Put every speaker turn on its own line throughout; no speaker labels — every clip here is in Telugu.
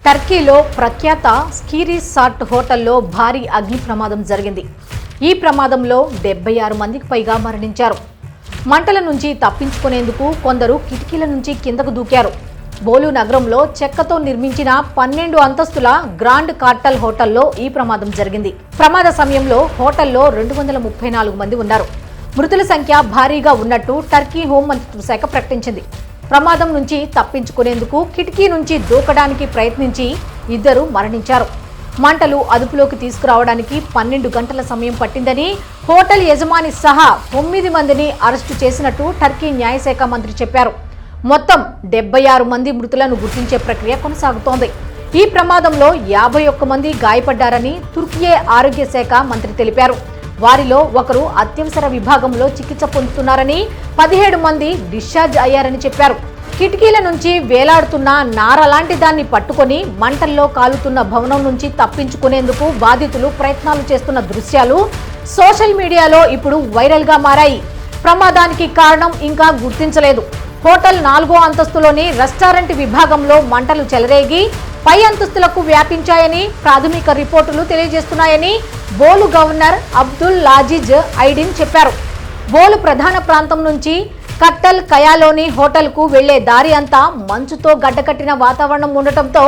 టర్కీలో ప్రఖ్యాత స్కీ రిసార్ట్ హోటల్లో భారీ అగ్ని ప్రమాదం జరిగింది. ఈ ప్రమాదంలో 76 మందికి పైగా మరణించారు. మంటల నుంచి తప్పించుకునేందుకు కొందరు కిటికీల నుంచి కిందకు దూకారు. బోలు నగరంలో చెక్కతో నిర్మించిన 12 అంతస్తుల గ్రాండ్ కార్టల్ హోటల్లో ఈ ప్రమాదం జరిగింది. ప్రమాద సమయంలో హోటల్లో 234 మంది ఉన్నారు. మృతుల సంఖ్య భారీగా ఉన్నట్టు టర్కీ హోంమంత్రిత్వ శాఖ ప్రకటించింది. ప్రమాదం నుంచి తప్పించుకునేందుకు కిటికీ నుంచి దూకడానికి ప్రయత్నించి 2 మరణించారు. మంటలు అదుపులోకి తీసుకురావడానికి 12 గంటల సమయం పట్టిందని, హోటల్ యజమాని సహా 9 మందిని అరెస్టు చేసినట్టు టర్కీ న్యాయశాఖ మంత్రి చెప్పారు. మొత్తం 76 మంది మృతులను గుర్తించే ప్రక్రియ కొనసాగుతోంది. ఈ ప్రమాదంలో 51 మంది గాయపడ్డారని తుర్కియే ఆరోగ్య శాఖ మంత్రి తెలిపారు. వారిలో ఒకరు అత్యవసర విభాగంలో చికిత్స పొందుతున్నారని, 17 మంది డిశ్చార్జ్ అయ్యారని చెప్పారు. కిటికీల నుంచి వేలాడుతున్న నార లాంటి దాన్ని పట్టుకొని మంటల్లో కాలుతున్న భవనం నుంచి తప్పించుకునేందుకు బాధితులు ప్రయత్నాలు చేస్తున్న దృశ్యాలు సోషల్ మీడియాలో ఇప్పుడు వైరల్గా మారాయి. ప్రమాదానికి కారణం ఇంకా గుర్తించలేదు. హోటల్ 4వ అంతస్తులోని రెస్టారెంట్ విభాగంలో మంటలు చెలరేగి పై అంతస్తులకు వ్యాపించాయని ప్రాథమిక రిపోర్టులు తెలియజేస్తున్నాయని బోలు గవర్నర్ అబ్దుల్ లాజిజ్ ఐడిన్ చెప్పారు. బోలు ప్రధాన ప్రాంతం నుంచి కట్టల్ కయాలోని హోటల్కు వెళ్లే దారి అంతా మంచుతో గడ్డకట్టిన వాతావరణం ఉండటంతో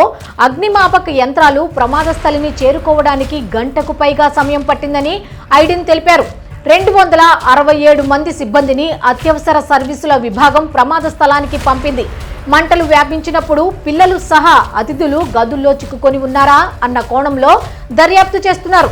అగ్నిమాపక యంత్రాలు ప్రమాద స్థలిని చేరుకోవడానికి గంటకు పైగా సమయం పట్టిందని ఐడిన్ తెలిపారు. 267 మంది సిబ్బందిని అత్యవసర సర్వీసుల విభాగం ప్రమాద స్థలానికి పంపింది. మంటలు వ్యాపించినప్పుడు పిల్లలు సహా అతిథులు గదుల్లో చిక్కుకొని ఉన్నారా అన్న కోణంలో దర్యాప్తు చేస్తున్నారు.